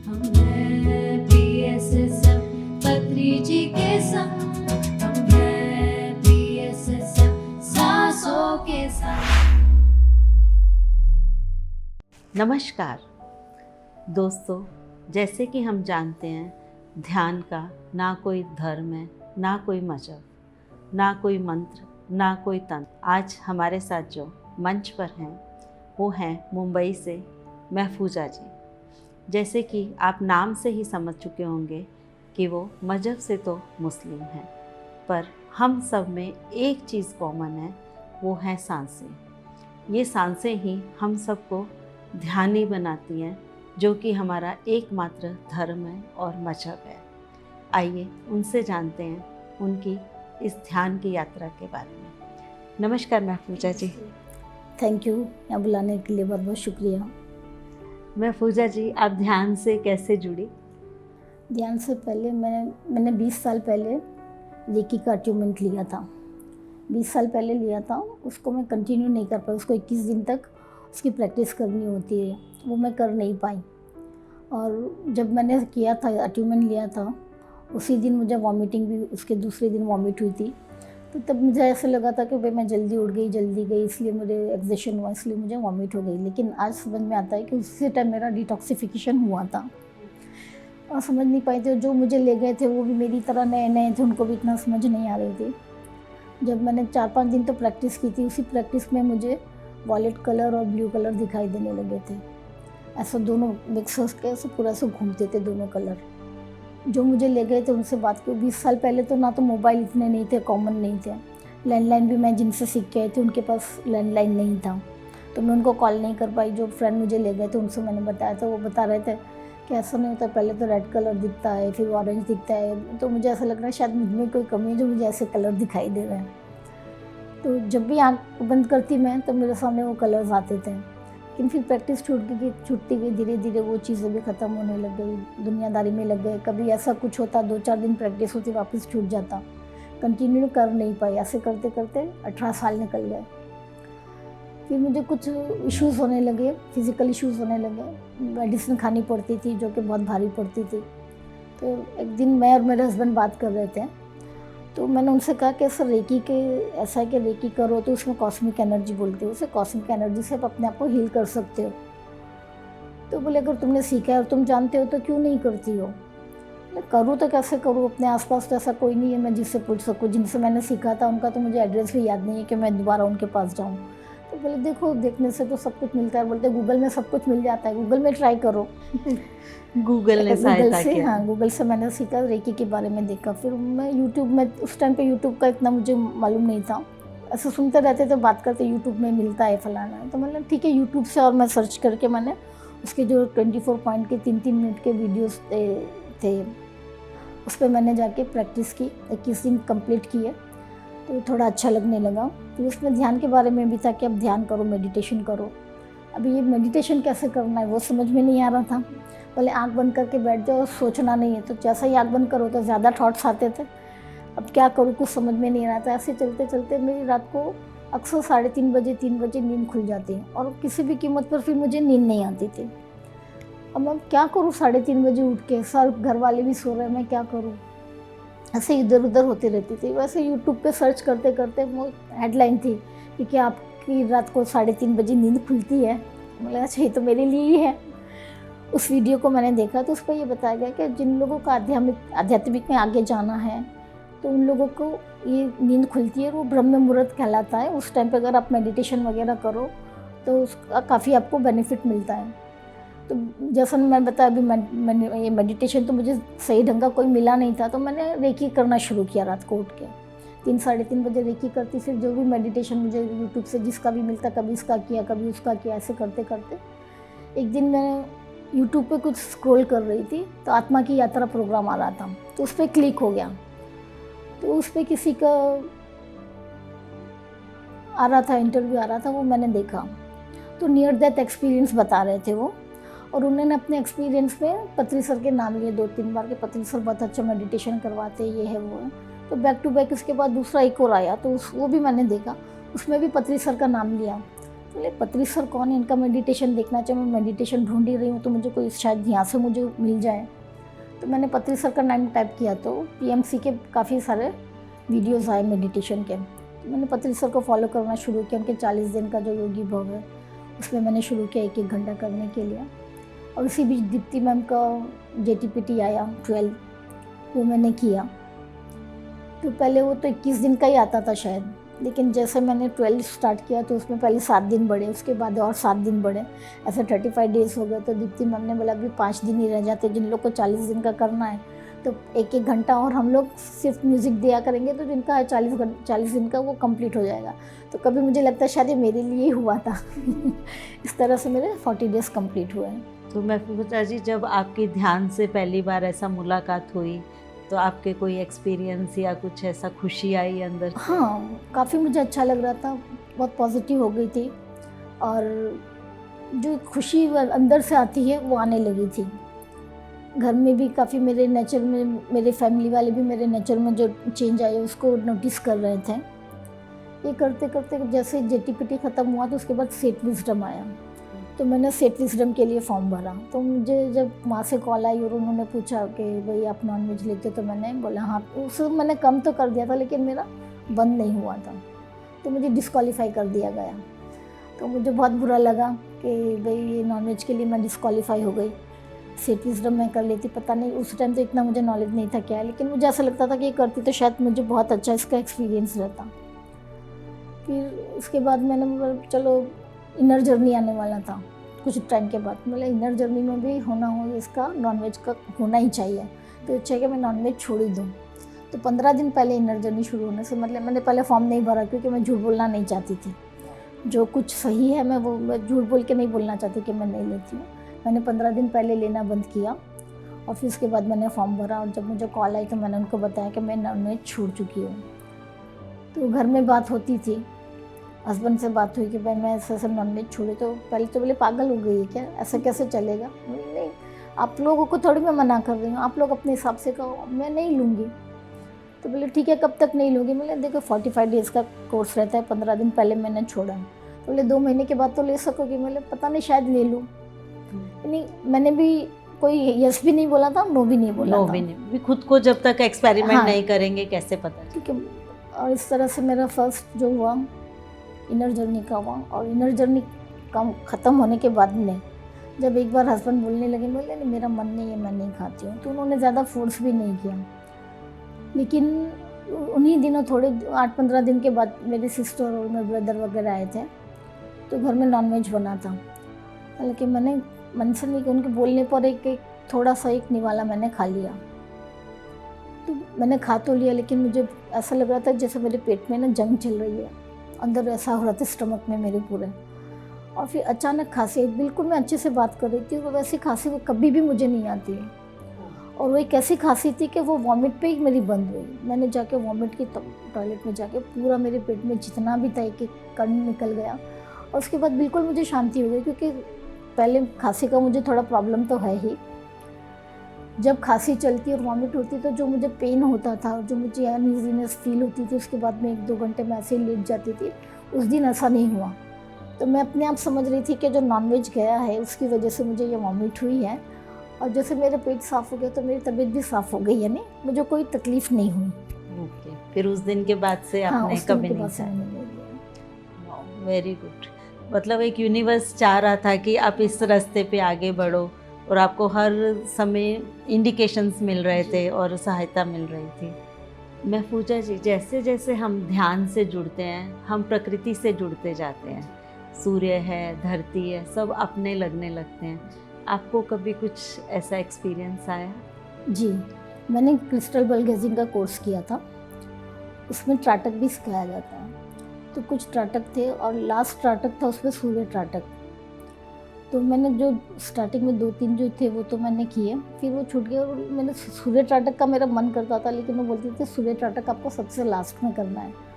हम हैं PSSM पत्री जी के संग, हम हैं PSSM सांसों के संग। नमस्कार दोस्तों, जैसे कि हम जानते हैं ध्यान का ना कोई धर्म है, ना कोई मजहब, ना कोई मंत्र, ना कोई तंत्र। आज हमारे साथ जो मंच पर हैं वो हैं मुंबई से महफूजा जी। जैसे कि आप नाम से ही समझ चुके होंगे कि वो मजहब से तो मुस्लिम हैं, पर हम सब में एक चीज़ कॉमन है, वो है सांसें। ये सांसें ही हम सबको ध्यानी बनाती हैं, जो कि हमारा एकमात्र धर्म है और मजहब है। आइए उनसे जानते हैं उनकी इस ध्यान की यात्रा के बारे में। नमस्कार महफूजा जी। थैंक यू, यहाँ बुलाने के लिए बहुत बहुत शुक्रिया। महफूजा जी, आप ध्यान से कैसे जुड़ी? ध्यान से पहले मैंने 20 साल पहले रेकी का अचीवमेंट लिया था। 20 साल पहले लिया था, उसको मैं कंटिन्यू नहीं कर पाई। उसको 21 दिन तक उसकी प्रैक्टिस करनी होती है, वो मैं कर नहीं पाई। और जब मैंने किया था, अचीवमेंट लिया था, उसी दिन मुझे वॉमिटिंग भी, उसके दूसरे दिन वॉमिट हुई थी। तो तब मुझे ऐसा लगा था कि भाई मैं जल्दी उठ गई, इसलिए मुझे एग्जेशन हुआ, इसलिए मुझे वॉमिट हो गई। लेकिन आज समझ में आता है कि उसी टाइम मेरा डिटॉक्सिफिकेशन हुआ था और समझ नहीं पाए थे। जो मुझे ले गए थे वो भी मेरी तरह नए नए थे, उनको भी इतना समझ नहीं आ रही थी। जब मैंने 4-5 दिन तो प्रैक्टिस की थी, उसी प्रैक्टिस में मुझे वॉलेट कलर और ब्लू कलर दिखाई देने लगे थे। ऐसा दोनों मिक्स होकर ऐसे पूरा से घूमते थे दोनों कलर। जो मुझे ले गए थे उनसे बात की। 20 साल पहले तो ना तो मोबाइल इतने नहीं थे, कॉमन नहीं थे। लैंडलाइन भी मैं जिनसे सीख के आई थी उनके पास लैंडलाइन नहीं था, तो मैं उनको कॉल नहीं कर पाई। जो फ्रेंड मुझे ले गए थे उनसे मैंने बताया था, वो बता रहे थे कि ऐसा नहीं होता, पहले तो रेड कलर दिखता है, फिर ऑरेंज दिखता है। तो मुझे ऐसा लग रहा है शायद मुझ में कोई कमी है जो मुझे ऐसे कलर दिखाई दे रहे हैं। तो जब भी आँख बंद करती मैं, तो मेरे सामने वो कलर्स आते थे। लेकिन फिर प्रैक्टिस छूटती गई, धीरे धीरे वो चीज़ें भी ख़त्म होने लग गई, दुनियादारी में लग गए। कभी ऐसा कुछ होता, 2-4 दिन प्रैक्टिस होती, वापस छूट जाता, कंटिन्यू कर नहीं पाई। ऐसे करते करते 18 साल निकल गए। फिर मुझे कुछ इश्यूज़ होने लगे, फिज़िकल इश्यूज़ होने लगे। मेडिसिन खानी पड़ती थी जो कि बहुत भारी पड़ती थी। तो एक दिन मैं और मेरे हस्बैंड बात कर रहे थे, तो मैंने उनसे कहा कि सर ऐसा है कि रेकी करो तो उसमें कॉस्मिक एनर्जी बोलते हो, उसे कॉस्मिक एनर्जी से आप अपने आप को हील कर सकते हो। तो बोले अगर तुमने सीखा है और तुम जानते हो तो क्यों नहीं करती हो? मैं करूँ तो कैसे करूँ? अपने आसपास तो ऐसा कोई नहीं है मैं जिससे पूछ सकूँ। जिनसे मैंने सीखा था उनका तो मुझे एड्रेस भी याद नहीं है कि मैं दोबारा उनके पास जाऊँ। तो बोले देखो, देखने से तो सब कुछ मिलता है। बोलते गूगल में सब कुछ मिल जाता है, गूगल में ट्राई करो। गूगल ने सहायता की? हाँ, गूगल से मैंने सीखा, रेकी के बारे में देखा। फिर मैं यूट्यूब में, उस टाइम पे यूट्यूब का इतना मुझे मालूम नहीं था। ऐसे सुनते रहते थे, बात करते यूट्यूब में मिलता है फलाना है। तो मैंने ठीक है यूट्यूब से, और मैं सर्च करके मैंने उसके जो 24 पॉइंट के 3-3 मिनट के वीडियोस थे उस पर मैंने जाके प्रैक्टिस की। 21 दिन कंप्लीट किए तो थोड़ा अच्छा लगने लगा। फिर उसमें ध्यान के बारे में भी था कि अब ध्यान करो, मेडिटेशन करो। अभी ये मेडिटेशन कैसे करना है वो समझ में नहीं आ रहा था। पहले आंख बंद करके बैठ जाओ, सोचना नहीं है, तो जैसा ही आंख बंद करो तो ज़्यादा थॉट्स आते थे। अब क्या करूँ, कुछ समझ में नहीं आ रहा था। ऐसे चलते चलते मेरी रात को अक्सर 3:30 बजे 3 बजे नींद खुल जाती है, और किसी भी कीमत पर फिर मुझे नींद नहीं आती थी। अब मैं क्या करूँ, 3:30 बजे उठ के, सब घर वाले भी सो रहे हैं, मैं क्या करूँ? ऐसे इधर उधर होती रहती थी। वैसे यूट्यूब पे सर्च करते करते वो हेडलाइन थी कि क्या आपकी रात को 3:30 बजे नींद खुलती है? मुझे अच्छा, ये तो मेरे लिए ही है। उस वीडियो को मैंने देखा तो उस पर ये बताया गया कि जिन लोगों का आध्यात्मिक में आगे जाना है तो उन लोगों को ये नींद खुलती है, वो ब्रह्म मुहूर्त कहलाता है। उस टाइम पे अगर आप मेडिटेशन वगैरह करो तो उसका काफ़ी आपको बेनिफिट मिलता है। तो जैसा मैं बताया, अभी ये मेडिटेशन तो मुझे सही ढंग का कोई मिला नहीं था, तो मैंने रेकी करना शुरू किया रात को उठ के। 3-3:30 बजे रेकी करती, फिर जो भी मेडिटेशन मुझे यूट्यूब से जिसका भी मिलता, कभी इसका किया कभी उसका किया। ऐसे करते करते एक दिन मैं यूट्यूब पे कुछ स्क्रॉल कर रही थी तो आत्मा की यात्रा प्रोग्राम आ रहा था, तो उस पर क्लिक हो गया। तो उस पर किसी का आ रहा था, इंटरव्यू आ रहा था, वो मैंने देखा। तो नियर डेथ एक्सपीरियंस बता रहे थे वो, और उन्होंने अपने एक्सपीरियंस में पत्री सर के नाम लिए 2-3 बार के पत्री सर बहुत अच्छा मेडिटेशन करवाते, ये है वो है। तो बैक टू बैक उसके बाद दूसरा एक और आया, तो वो भी मैंने देखा, उसमें भी पत्री सर का नाम लिया। बोले पत्री सर कौन है, इनका मेडिटेशन देखना चाहिए, मैं मेडिटेशन ढूंढ ही रही हूँ, तो मुझे कोई शायद यहाँ से मुझे मिल जाए। तो मैंने पत्री सर का नाम टाइप किया तो पीएमसी के काफ़ी सारे वीडियोस आए मेडिटेशन के। तो मैंने पत्री सर को फॉलो करना शुरू किया, उनके 40 दिन का जो योगी भव है उसमें मैंने शुरू किया 1-1 घंटा करने के लिए। और उसी बीच दीप्ति मैम का JTPT आया 12, वो मैंने किया। तो पहले वो तो 21 दिन का ही आता था शायद, लेकिन जैसे मैंने 12 स्टार्ट किया तो उसमें पहले 7 दिन बढ़े, उसके बाद और 7 दिन बढ़े, ऐसे 35 डेज़ हो गए। तो दीप्ति मैम ने बोला अभी 5 दिन ही रह जाते, जिन लोग को 40 दिन का करना है तो 1-1 घंटा और हम लोग सिर्फ म्यूज़िक दिया करेंगे, तो जिनका है 40 दिन का वो कंप्लीट हो जाएगा। तो कभी मुझे लगता है शायद ये मेरे लिए ही हुआ था। इस तरह से मेरे 40 डेज़ कंप्लीट हुए हैं। तो महफूजा जी, जब आपकी ध्यान से पहली बार ऐसा मुलाकात हुई तो आपके कोई एक्सपीरियंस या कुछ ऐसा खुशी आई अंदर से? हाँ, काफ़ी मुझे अच्छा लग रहा था, बहुत पॉजिटिव हो गई थी और जो खुशी अंदर से आती है वो आने लगी थी। घर में भी काफ़ी मेरे नेचर में, मेरे फैमिली वाले भी मेरे नेचर में जो चेंज आए उसको नोटिस कर रहे थे। ये करते करते जैसे JTPT ख़त्म हुआ तो उसके बाद सेट विजडम आया, तो मैंने सेट विजडम के लिए फॉर्म भरा। तो मुझे जब वहाँ से कॉल आई और उन्होंने पूछा कि भाई आप नॉनवेज लेते हो, तो मैंने बोला हाँ। उसको मैंने कम तो कर दिया था लेकिन मेरा बंद नहीं हुआ था, तो मुझे डिस्क्वालीफाई कर दिया गया। तो मुझे बहुत बुरा लगा कि भाई ये नॉनवेज के लिए मैं डिस्क्वालीफाई हो गई। सेट विजडम मैं कर लेती, पता नहीं उस टाइम तो इतना मुझे नॉलेज नहीं था क्या है, लेकिन मुझे ऐसा लगता था कि ये करती तो शायद मुझे बहुत अच्छा इसका एक्सपीरियंस रहता। फिर उसके बाद मैंने बोला चलो इनर जर्नी आने वाला था कुछ टाइम के बाद, मतलब इनर जर्नी में भी होना हो इसका नॉनवेज का होना ही चाहिए, तो अच्छा है कि मैं नॉनवेज छोड़ ही दूँ। तो 15 दिन पहले इनर जर्नी शुरू होने से, मतलब मैंने पहले फॉर्म नहीं भरा क्योंकि मैं झूठ बोलना नहीं चाहती थी। जो कुछ सही है मैं झूठ बोल के नहीं बोलना चाहती कि मैं नहीं लेती हूँ। मैंने 15 दिन पहले लेना बंद किया और फिर उसके बाद मैंने फॉर्म भरा और जब मुझे कॉल आई तो मैंने उनको बताया कि मैं नॉनवेज छोड़ चुकी हूँ। तो घर में बात होती थी, हस्बैंड से बात हुई कि भाई मैं ऐसे नॉनवेज छोड़ी, तो पहले तो बोले पागल हो गई है क्या, ऐसा कैसे चलेगा। नहीं, आप लोगों को थोड़ी मैं मना कर रही हूँ, आप लोग अपने हिसाब से कहो, मैं नहीं लूँगी। तो बोले ठीक है, कब तक नहीं लूँगी। बोले देखो 45 डेज़ का कोर्स रहता है, 15 दिन पहले मैंने छोड़ा है। तो बोले 2 महीने के बाद तो ले सकोगी। बोले पता नहीं शायद ले लूँ। नहीं, मैंने भी कोई यस भी नहीं बोला था, नो भी नहीं बोला था। भी नहीं, भी खुद को जब तक एक्सपेरिमेंट हाँ। नहीं करेंगे कैसे पता। ठीक है। और इस तरह से मेरा फर्स्ट जो हुआ इनर जर्नी का हुआ। और इनर जर्नी का ख़त्म होने के बाद में जब एक बार हस्बैंड बोलने लगे, बोले नहीं मेरा मन नहीं है, मैं नहीं खाती हूँ, तो उन्होंने ज़्यादा फोर्स भी नहीं किया। लेकिन उन्हीं दिनों थोड़े 8-15 दिन के बाद मेरे सिस्टर और मेरे ब्रदर वगैरह आए थे, तो घर में नॉनवेज बना था। हालांकि मैंने मन से नहीं, उनके बोलने पर एक थोड़ा सा एक निवाला मैंने खा लिया। तो मैंने खा तो लिया, लेकिन मुझे ऐसा लग रहा था जैसे मेरे पेट में ना जंग चल रही है, अंदर ऐसा हो रहा था स्टमक में मेरे पूरे। और फिर अचानक खांसी, बिल्कुल मैं अच्छे से बात कर रही थी और वैसी खांसी वो कभी भी मुझे नहीं आती है। और वो एक ऐसी खांसी थी कि वो वॉमिट पे ही मेरी बंद हुई। मैंने जाके वॉमिट की, टॉयलेट में जाके पूरा मेरे पेट में जितना भी था एक कण निकल गया। और उसके बाद बिल्कुल मुझे शांति हो गई, क्योंकि पहले खांसी का मुझे थोड़ा प्रॉब्लम तो है ही। जब खांसी चलती और वॉमिट होती तो जो मुझे पेन होता था, जो मुझे अनइजीनेस फील होती थी, उसके बाद में 1-2 घंटे में ऐसे ही लेट जाती थी। उस दिन ऐसा नहीं हुआ। तो मैं अपने आप समझ रही थी कि जो नॉनवेज गया है उसकी वजह से मुझे ये वॉमिट हुई है। और जैसे मेरा पेट साफ़ हो गया तो मेरी तबीयत भी साफ़ हो गई, यानी मुझे कोई तकलीफ़ नहीं हुई। ओके, फिर उस दिन के बाद से आपने कभी नहीं खाया। Very good. मतलब एक यूनिवर्स चाह रहा था कि आप इस रास्ते पे आगे बढ़ो और आपको हर समय इंडिकेशंस मिल रहे थे और सहायता मिल रही थी। महफूजा जी, जैसे जैसे हम ध्यान से जुड़ते हैं, हम प्रकृति से जुड़ते जाते हैं। सूर्य है, धरती है, सब अपने लगने लगते हैं। आपको कभी कुछ ऐसा एक्सपीरियंस आया? जी, मैंने क्रिस्टल बल गेजिंग का कोर्स किया था, उसमें त्राटक भी सिखाया जाता है। तो कुछ त्राटक थे और लास्ट त्राटक था उसमें सूर्य त्राटक। तो मैंने जो स्टार्टिंग में 2-3 जो थे वो तो मैंने किए, फिर वो छूट गए। और मैंने सूर्य त्राटक का मेरा मन करता था, लेकिन वो बोलती थी सूर्य त्राटक आपको सबसे लास्ट में करना है।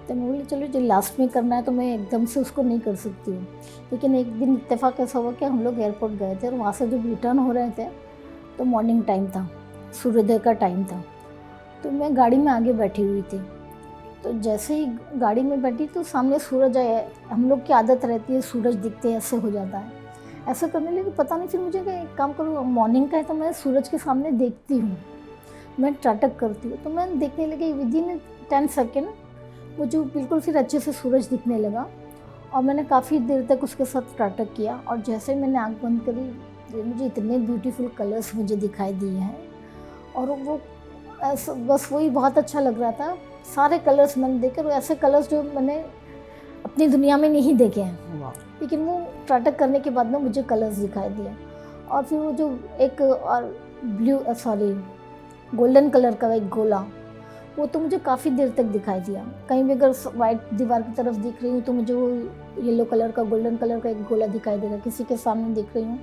तो मैं बोली चलो जो लास्ट में करना है तो मैं एकदम से उसको नहीं कर सकती हूँ। लेकिन एक दिन इत्तेफाक ऐसा हुआ कि हम लोग एयरपोर्ट गए थे और वहाँ से जब रिटर्न हो रहे थे तो मॉर्निंग टाइम था, सूर्योदय का टाइम था। तो मैं गाड़ी में आगे बैठी हुई थी तो जैसे ही गाड़ी में बैठी तो सामने सूरज आया। हम लोग की आदत रहती है सूरज दिखते हैं ऐसे हो जाता है, ऐसा करने लगी। पता नहीं फिर मुझे क्या, एक काम करूँ, मॉर्निंग का है तो मैं सूरज के सामने देखती हूँ, मैं त्राटक करती हूँ। तो मैं देखने लगी, विदिन 10 सेकेंड मुझे बिल्कुल फिर अच्छे से सूरज दिखने लगा और मैंने काफ़ी देर तक उसके साथ त्राटक किया। और जैसे ही मैंने आँख बंद करी, मुझे इतने ब्यूटीफुल कलर्स मुझे दिखाई दिए हैं और वो ऐसा बस वही बहुत अच्छा लग रहा था। सारे कलर्स मैंने देखे और ऐसे कलर्स जो मैंने अपनी दुनिया में नहीं देखे हैं, वाह, लेकिन वो त्राटक करने के बाद में मुझे कलर्स दिखाई दिए। और फिर वो जो एक और गोल्डन कलर का एक गोला, वो तो मुझे काफ़ी देर तक दिखाई दिया। कहीं भी अगर वाइट दीवार की तरफ देख रही हूँ तो मुझे वो येलो कलर का, गोल्डन कलर का एक गोला दिखाई दे रहा है। किसी के सामने देख रही हूँ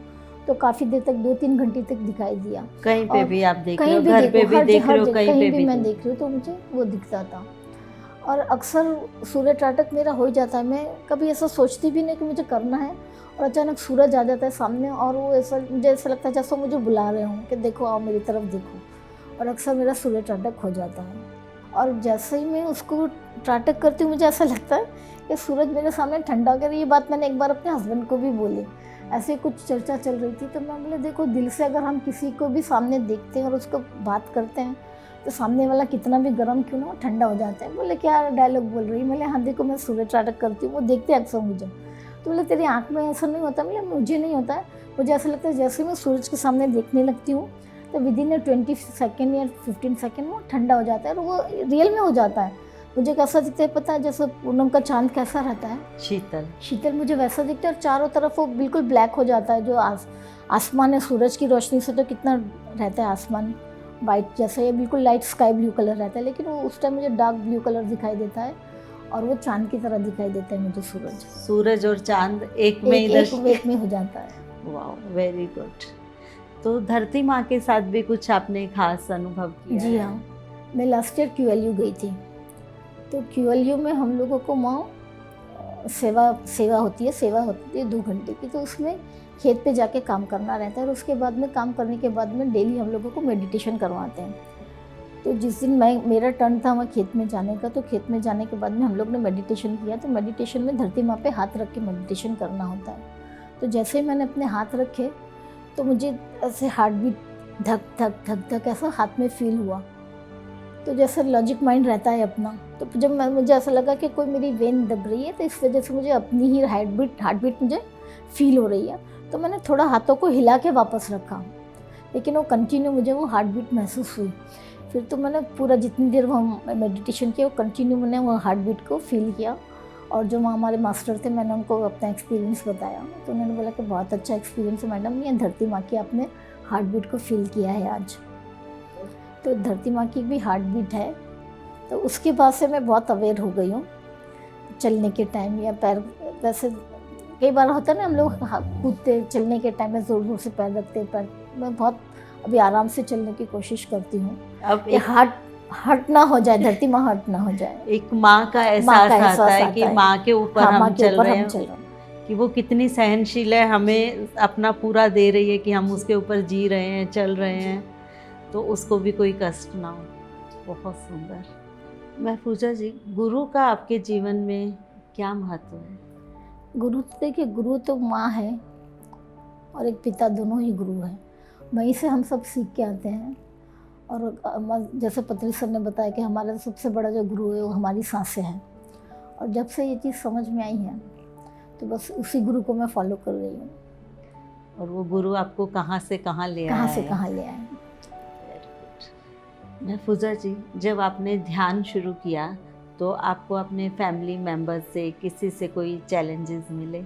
तो काफ़ी देर तक 2-3 घंटे तक दिखाई दिया। कहीं पे और भी आप देख रहे कहीं हो, भी घर पे देखो, भी हर देख हर रहे हो, जगह कहीं पे कहीं भी भी मैं तो। देख रही हूँ तो मुझे वो दिखता था। और अक्सर सूर्य त्राटक मेरा हो ही जाता है। मैं कभी ऐसा सोचती भी नहीं कि मुझे करना है और अचानक सूरज आ जाता है सामने और वो ऐसा, मुझे ऐसा लगता है जैसे मुझे बुला रहे हों कि देखो आओ मेरी तरफ देखो। और अक्सर मेरा सूर्य त्राटक हो जाता है। और जैसे ही मैं उसको त्राटक करती हूँ मुझे ऐसा लगता है कि सूरज मेरे सामने ठंडा हो गया। ये बात मैंने एक बार अपने हस्बैंड को भी बोली। ऐसे कुछ चर्चा चल रही थी तो मैं बोले देखो, दिल से अगर हम किसी को भी सामने देखते हैं और उसको बात करते हैं तो सामने वाला कितना भी गर्म क्यों ना हो ठंडा हो जाता है। बोले क्या डायलॉग बोल रही है? मैंने हाँ देखो मैं सूर्य त्राटक करती हूँ, वो देखते हैं अक्सर मुझे। तो बोले तेरी आँख में ऐसा नहीं होता? बोले मुझे नहीं होता है, मुझे ऐसा लगता है जैसे मैं सूरज के सामने देखने लगती हूँ तो विदिन 20 सेकेंड या 15 सेकेंड वो ठंडा हो जाता है और वो रियल में हो जाता है। मुझे कैसा दिखता है पता है? जैसे पूनम का चांद कैसा रहता है, शीतल। शीतल मुझे वैसा दिखता है। और चारों तरफ वो बिल्कुल ब्लैक हो जाता है। जो आसमान है, सूरज की रोशनी से तो कितना रहता है आसमान वाइट जैसा, ये बिल्कुल लाइट स्काई ब्लू कलर रहता है, लेकिन वो उस टाइम मुझे डार्क ब्लू कलर दिखाई देता है और वो चांद की तरह दिखाई देता है मुझे सूरज। सूरज और चांद एक में इधर एक में हो जाता है। वाह, वेरी गुड। तो धरती माँ के साथ भी कुछ आपने खास अनुभव किया? जी हाँ, मैं लास्ट ईयर QLU गई थी। तो QLU में हम लोगों को माँ सेवा होती है 2 घंटे की। तो उसमें खेत पे जाके काम करना रहता है और उसके बाद में काम करने के बाद में डेली हम लोगों को मेडिटेशन करवाते हैं। तो जिस दिन मेरा टर्न था वहाँ खेत में जाने का, तो खेत में जाने के बाद में हम लोग ने मेडिटेशन किया। तो मेडिटेशन में धरती माँ पे हाथ रख के मेडिटेशन करना होता है। तो जैसे ही मैंने अपने हाथ रखे तो मुझे ऐसे हार्ट बीट धक धक धक धक ऐसा हाथ में फील हुआ। तो जैसे लॉजिक माइंड रहता है अपना, तो जब मुझे ऐसा लगा कि कोई मेरी वेन दब रही है तो इस वजह से मुझे अपनी ही हार्ट बीट मुझे फील हो रही है। तो मैंने थोड़ा हाथों को हिला के वापस रखा, लेकिन वो कंटिन्यू मुझे वो हार्ट बीट महसूस हुई। फिर तो मैंने पूरा जितनी देर वहाँ मेडिटेशन किया वो कंटिन्यू मैंने वो हार्ट बीट को फील किया। और जो वहाँ हमारे मास्टर थे, मैंने उनको अपना एक्सपीरियंस बताया तो उन्होंने बोला कि बहुत अच्छा एक्सपीरियंस है मैडम, ये धरती माँ की आपने हार्ट बीट को फील किया है आज। तो धरती माँ की भी हार्ट बीट है। तो उसके बाद से मैं बहुत अवेयर हो गई हूँ चलने के टाइम या पैर। वैसे कई बार होता है ना हम लोग कूदते चलने के टाइम में ज़ोर ज़ोर से पैर रखते हैं, पैर मैं बहुत अभी आराम से चलने की कोशिश करती हूँ। अब ये हर्ट ना हो जाए, धरती माँ हर्ट ना हो जाए। एक माँ का एहसास आता है कि माँ के ऊपर हाँ, हम माँ के चल ऊपर रहे हम हैं, चल रहे हैं। कि वो कितनी सहनशील है, हमें अपना पूरा दे रही है कि हम उसके ऊपर जी रहे हैं, चल रहे हैं, तो उसको भी कोई कष्ट ना हो। बहुत सुंदर। महफूजा जी, गुरु का आपके जीवन में क्या महत्व है? गुरु तो देखिए, गुरु तो माँ है और एक पिता, दोनों ही गुरु हैं। वहीं से हम सब सीख के आते हैं। और जैसे पत्री सर ने बताया कि हमारा सबसे बड़ा जो गुरु है वो हमारी सांसें हैं। और जब से ये चीज़ समझ में आई है तो बस उसी गुरु को मैं फॉलो कर रही हूँ। और वो गुरु आपको कहाँ से कहाँ ले आया? कहाँ से कहाँ ले आए। महफूजा जी, जब आपने ध्यान शुरू किया तो आपको अपने फैमिली मेम्बर्स से, किसी से कोई चैलेंजेस मिले?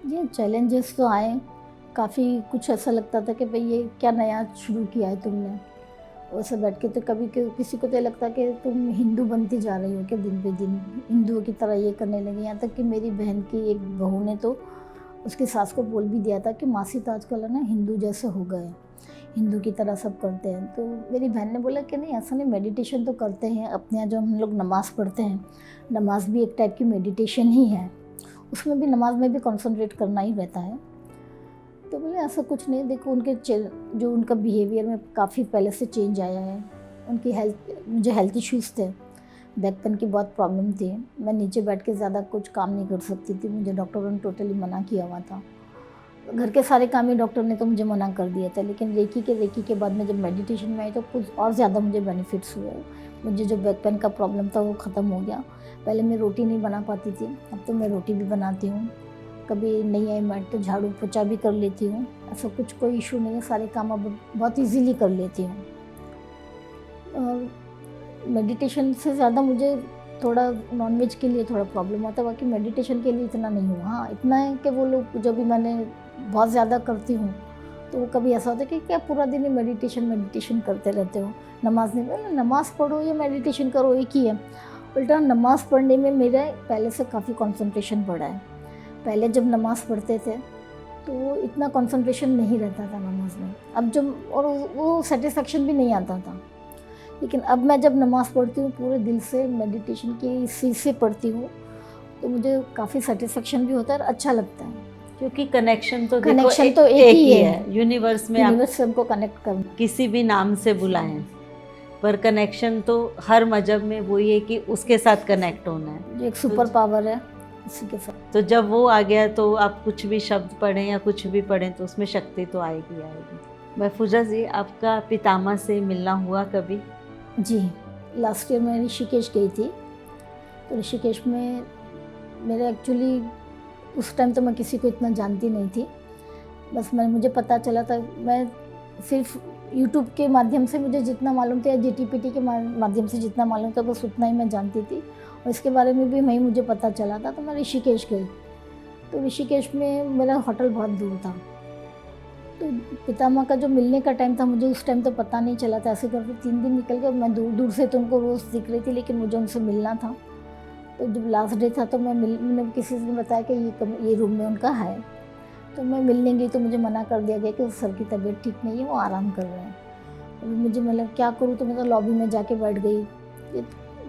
ये चैलेंजेस तो आए काफ़ी। कुछ ऐसा लगता था कि भाई ये क्या नया शुरू किया है तुमने। वैसे बैठ के तो कभी किसी को तो ये लगता कि तुम हिंदू बनती जा रही हो कि दिन पे दिन हिंदुओं की तरह ये करने लगी। यहाँ तक कि मेरी बहन की एक बहू ने तो उसकी सास को बोल भी दिया था कि मासी तो आजकल है ना हिंदू जैसे हो गए, हिंदू की तरह सब करते हैं। तो मेरी बहन ने बोला कि नहीं ऐसा नहीं, मेडिटेशन तो करते हैं अपने यहाँ। जो हम लोग नमाज़ पढ़ते हैं, नमाज भी एक टाइप की मेडिटेशन ही है, उसमें भी नमाज में भी कंसंट्रेट करना ही रहता है। तो बोले ऐसा कुछ नहीं, देखो उनके जो उनका बिहेवियर में काफ़ी पहले से चेंज आया है। उनकी मुझे हेल्थ इश्यूज़ थे, बैक पेन की बहुत प्रॉब्लम थी। मैं नीचे बैठ के ज़्यादा कुछ काम नहीं कर सकती थी, मुझे डॉक्टरों ने टोटली मना किया हुआ था। घर के सारे काम ही डॉक्टर ने तो मुझे मना कर दिया था, लेकिन रेकी के बाद में जब मेडिटेशन में आई तो कुछ और ज़्यादा मुझे बेनिफिट्स हुए। मुझे जो बैक पेन का प्रॉब्लम था वो ख़त्म हो गया। पहले मैं रोटी नहीं बना पाती थी, अब तो मैं रोटी भी बनाती हूँ। कभी नहीं आई मैट तो झाड़ू पोछा भी कर लेती हूँ। ऐसा कुछ कोई इशू नहीं है, सारे काम अब बहुत इजीली कर लेती हूँ। और मेडिटेशन से ज़्यादा मुझे थोड़ा नॉनवेज के लिए थोड़ा प्रॉब्लम होता है, बाकी मेडिटेशन के लिए इतना नहीं हुआ। हाँ, इतना है कि वो लोग जब भी मैंने बहुत ज़्यादा करती हूँ तो वो कभी ऐसा होता है कि क्या पूरा दिन ही मेडिटेशन करते रहते हो, नमाज नहीं पढ़ो, नमाज़ पढ़ो या मेडिटेशन करो एक ही है। उल्टा नमाज़ पढ़ने में मेरा पहले से काफ़ी कंसंट्रेशन बढ़ा है। पहले जब नमाज़ पढ़ते थे तो इतना कंसंट्रेशन नहीं रहता था नमाज में, अब जब और वो सेटिस्फेक्शन भी नहीं आता था। लेकिन अब मैं जब नमाज़ पढ़ती हूँ पूरे दिल से मेडिटेशन की सीख से पढ़ती हूँ तो मुझे काफ़ी सेटिस्फेक्शन भी होता है और अच्छा लगता है, क्योंकि कनेक्शन तो कनेक्शन तो एक ही है। यूनिवर्स में आप यूनिवर्स से हमको कनेक्ट करना। किसी भी नाम से बुलाएं, पर कनेक्शन तो हर मजहब में वही है कि उसके साथ कनेक्ट होना है, जो एक सुपर पावर है इसी के साथ। तो जब वो आ गया तो आप कुछ भी शब्द पढ़ें या कुछ भी पढ़ें तो उसमें शक्ति तो आएगी आएगी। महफूजा जी, आपका पितामा से मिलना हुआ कभी? जी, लास्ट ईयर मैं ऋषिकेश गई थी। तो ऋषिकेश में मेरे एक्चुअली उस टाइम तो मैं किसी को इतना जानती नहीं थी, बस मुझे पता चला था, मैं सिर्फ यूट्यूब के माध्यम से मुझे जितना मालूम था या जीटीपीटी के माध्यम से जितना मालूम था बस उतना ही मैं जानती थी, और इसके बारे में भी मुझे पता चला था। तो मैं ऋषिकेश गई। तो ऋषिकेश में मेरा होटल बहुत दूर था, तो पितामह का जो मिलने का टाइम था मुझे उस टाइम तो पता नहीं चला था। ऐसे करके 3 दिन निकल गए, मैं दूर दूर से तो उनको रोज़ दिख रही थी, लेकिन मुझे उनसे मिलना था। तो जब लास्ट डे था तो मैंने किसी ने बताया कि ये रूम में उनका है, तो मैं मिलने गई तो मुझे मना कर दिया गया कि सर की तबीयत ठीक नहीं है, वो आराम कर रहे हैं। अभी मुझे मतलब क्या करूँ, तो मैं तो लॉबी में जाके बैठ गई,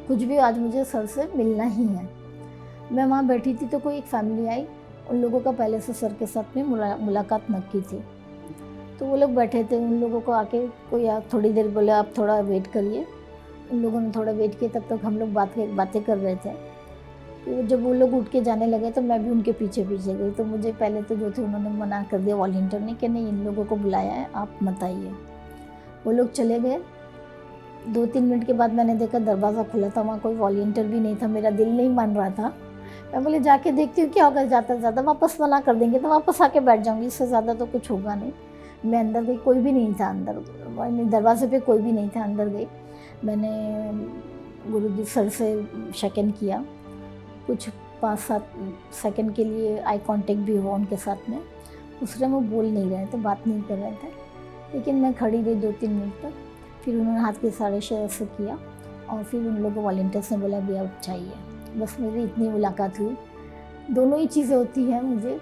कुछ भी आज मुझे सर से मिलना ही है। मैं वहाँ बैठी थी तो कोई एक फैमिली आई, उन लोगों का पहले से सर के साथ में मुलाकात नक्की थी। तो वो लोग बैठे थे, उन लोगों को आके कोई थोड़ी देर बोले आप थोड़ा वेट करिए। उन लोगों ने थोड़ा वेट किया, तब तक हम लोग बातें कर रहे थे। तो जब वो लोग उठ के जाने लगे तो मैं भी उनके पीछे पीछे गई। तो मुझे पहले तो जो थे उन्होंने मना कर दिया वॉलंटियर ने कि नहीं, इन लोगों को बुलाया है, आप मत आइए। वो लोग चले गए। 2-3 मिनट के बाद मैंने देखा दरवाज़ा खुला था, वहाँ कोई वॉलंटियर भी नहीं था। मेरा दिल नहीं मान रहा था, मैं बोले जाके देखती हूँ क्या होगा, जाता ज़्यादा वापस मना कर देंगे तो वापस आके बैठ जाऊँगी, इससे ज़्यादा तो कुछ होगा नहीं। मैं अंदर गई, कोई भी नहीं था अंदर, दरवाजे पे कोई भी नहीं था। अंदर गई, मैंने गुरुजी सर से सेकंड किया, कुछ 5-7 सेकंड के लिए आई कांटेक्ट भी हुआ उनके साथ में। उस टाइम वो बोल नहीं रहे थे, बात नहीं कर रहे थे, लेकिन मैं खड़ी रही 2-3 मिनट तक। फिर उन्होंने हाथ के इशारे से किया और फिर उन लोगों वॉलंटियर्स ने बोला भी अब चाहिए। बस मेरी इतनी मुलाकात हुई। दोनों ही चीज़ें होती हैं मुझे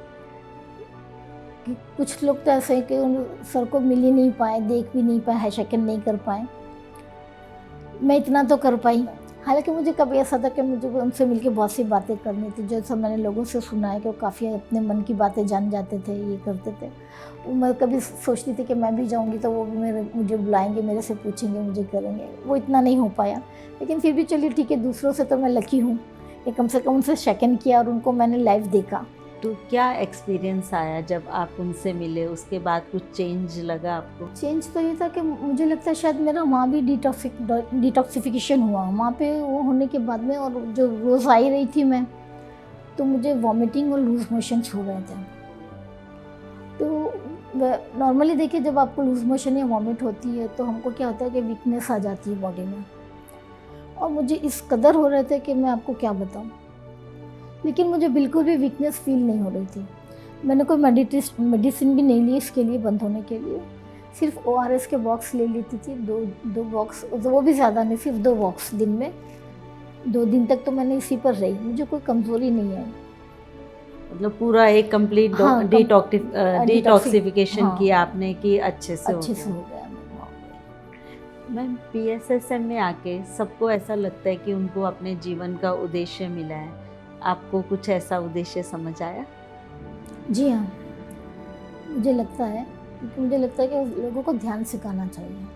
कि कुछ लोग तो ऐसे हैं कि उन सर को मिल ही नहीं पाए, देख भी नहीं पाए, है सेकंड नहीं कर पाए। मैं इतना तो कर पाई। हालांकि मुझे कभी ऐसा था कि मुझे उनसे मिलके बहुत सी बातें करनी थी। जो सब मैंने लोगों से सुना है कि वो काफ़ी अपने मन की बातें जान जाते थे, ये करते थे। वो मैं कभी सोचती थी कि मैं भी जाऊंगी तो वो भी मुझे बुलाएंगे, मेरे से पूछेंगे, मुझे करेंगे। वो इतना नहीं हो पाया, लेकिन फिर भी चलिए ठीक है, दूसरों से तो मैं लकी हूँ कि कम से कम उनसे सेकंड किया और उनको मैंने लाइव देखा। तो क्या एक्सपीरियंस आया जब आप उनसे मिले? उसके बाद कुछ चेंज लगा आपको? चेंज तो ये था कि मुझे लगता है शायद मेरा वहाँ भी डिटॉक्सिफिकेशन हुआ वहाँ पे। वो होने के बाद में, और जो रोज़ आई रही थी मैं, तो मुझे वॉमिटिंग और लूज मोशंस हो रहे थे। तो नॉर्मली देखिए, जब आपको लूज मोशन या वॉमिट होती है तो हमको क्या होता है कि वीकनेस आ जाती है बॉडी में, और मुझे इस कदर हो रहे थे कि मैं आपको क्या बताऊँ। लेकिन मुझे बिल्कुल भी वीकनेस फील नहीं हो रही थी। मैंने कोई मेडिसिन भी नहीं ली इसके लिए बंद होने के लिए। सिर्फ ORS के बॉक्स ले लेती थी, दो बॉक्स, वो भी ज़्यादा नहीं, सिर्फ 2 बॉक्स दिन में। 2 दिन तक तो मैंने इसी पर रही, मुझे कोई कमज़ोरी नहीं आई। मतलब पूरा एक कंप्लीट डिटॉक्सिफिकेशन किया आपने कि अच्छे से हो गया। मैम, PSSM में आके सबको ऐसा लगता है कि उनको अपने जीवन का उद्देश्य मिला है। आपको कुछ ऐसा उद्देश्य समझ आया? जी हाँ, मुझे लगता है कि लोगों को ध्यान सिखाना चाहिए।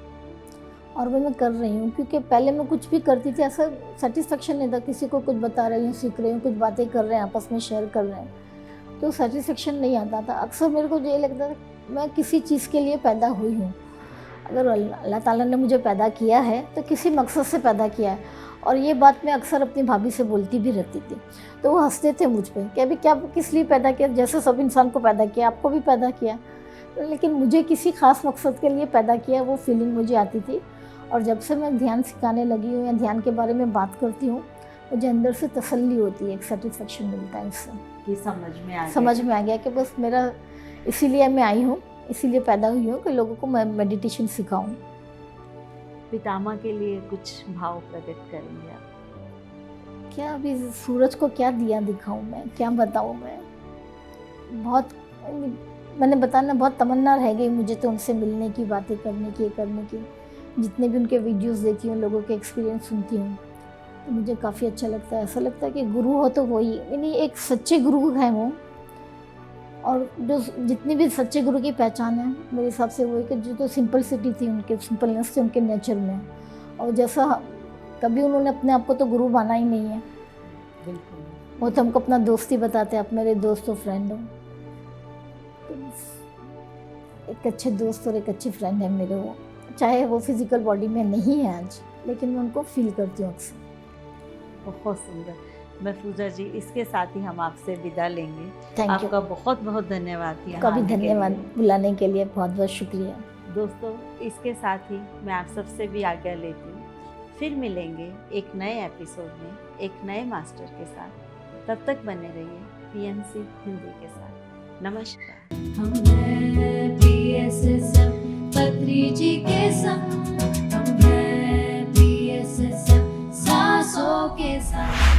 और वो मैं कर रही हूँ, क्योंकि पहले मैं कुछ भी करती थी ऐसा सेटिस्फेक्शन नहीं था, किसी को कुछ बता रही हूँ, सीख रही हूँ, कुछ बातें कर रहे हैं, आपस में शेयर कर रहे हैं, तो सेटिस्फेक्शन नहीं आता था। अक्सर मेरे को ये लगता था मैं किसी चीज़ के लिए पैदा हुई हूँ, अगर अल्लाह ताला ने मुझे पैदा किया है तो किसी मकसद से पैदा किया है। और ये बात मैं अक्सर अपनी भाभी से बोलती भी रहती थी, तो वो हंसते थे मुझ पे कि अभी क्या किस लिए पैदा किया, जैसे सब इंसान को पैदा किया आपको भी पैदा किया, लेकिन मुझे किसी ख़ास मकसद के लिए पैदा किया, वो फीलिंग मुझे आती थी। और जब से मैं ध्यान सिखाने लगी हूँ या ध्यान के बारे में बात करती हूँ, मुझे अंदर से तसल्ली होती है, एक सेटिस्फेक्शन मिलता है इससे, कि समझ में आ गया कि बस मेरा इसीलिए मैं आई हूँ, इसीलिए पैदा हुई हूँ कि लोगों को मैं मेडिटेशन सिखाऊं। पितामा के लिए कुछ भाव प्रकट करेंगे आप? क्या अभी सूरज को क्या दिया दिखाऊं मैं, क्या बताऊं मैं, बहुत मैंने बताना बहुत तमन्ना रह गई मुझे तो उनसे मिलने की, बातें करने की, करने की। जितने भी उनके वीडियोस देखी हूँ, लोगों के एक्सपीरियंस सुनती हूँ, तो मुझे काफ़ी अच्छा लगता है। ऐसा लगता है कि गुरु हो तो वही, यानी एक सच्चे गुरु हैं वो। और जो जितनी भी सच्चे गुरु की पहचान है मेरे हिसाब से वो है कि जो तो सिंपलिसिटी थी उनके, सिंपलनेस थी उनके नेचर में, और जैसा कभी उन्होंने अपने आप को तो गुरु माना ही नहीं है। बिल्कुल, वो तो हमको अपना दोस्त ही बताते हैं, आप मेरे दोस्त और फ्रेंड हो। तो एक अच्छे दोस्त और एक अच्छे फ्रेंड है मेरे वो, चाहे वो फिजिकल बॉडी में नहीं है आज, लेकिन मैं उनको फील करती हूँ अक्सर। बहुत सुंदर। महफूजा जी, इसके साथ ही हम आपसे विदा लेंगे। थैंक यू, आपका बहुत बहुत धन्यवाद। आपका भी धन्यवाद, बुलाने के लिए बहुत बहुत शुक्रिया। दोस्तों, इसके साथ ही मैं आप सबसे भी आज्ञा लेती हूँ। फिर मिलेंगे एक नए एपिसोड में एक नए मास्टर के साथ। तब तक बने रहिए PMC हिंदी के साथ। नमस्कार। हम हैं PSSM पत्री जी के संग, हम हैं PSSM सांसों के संग।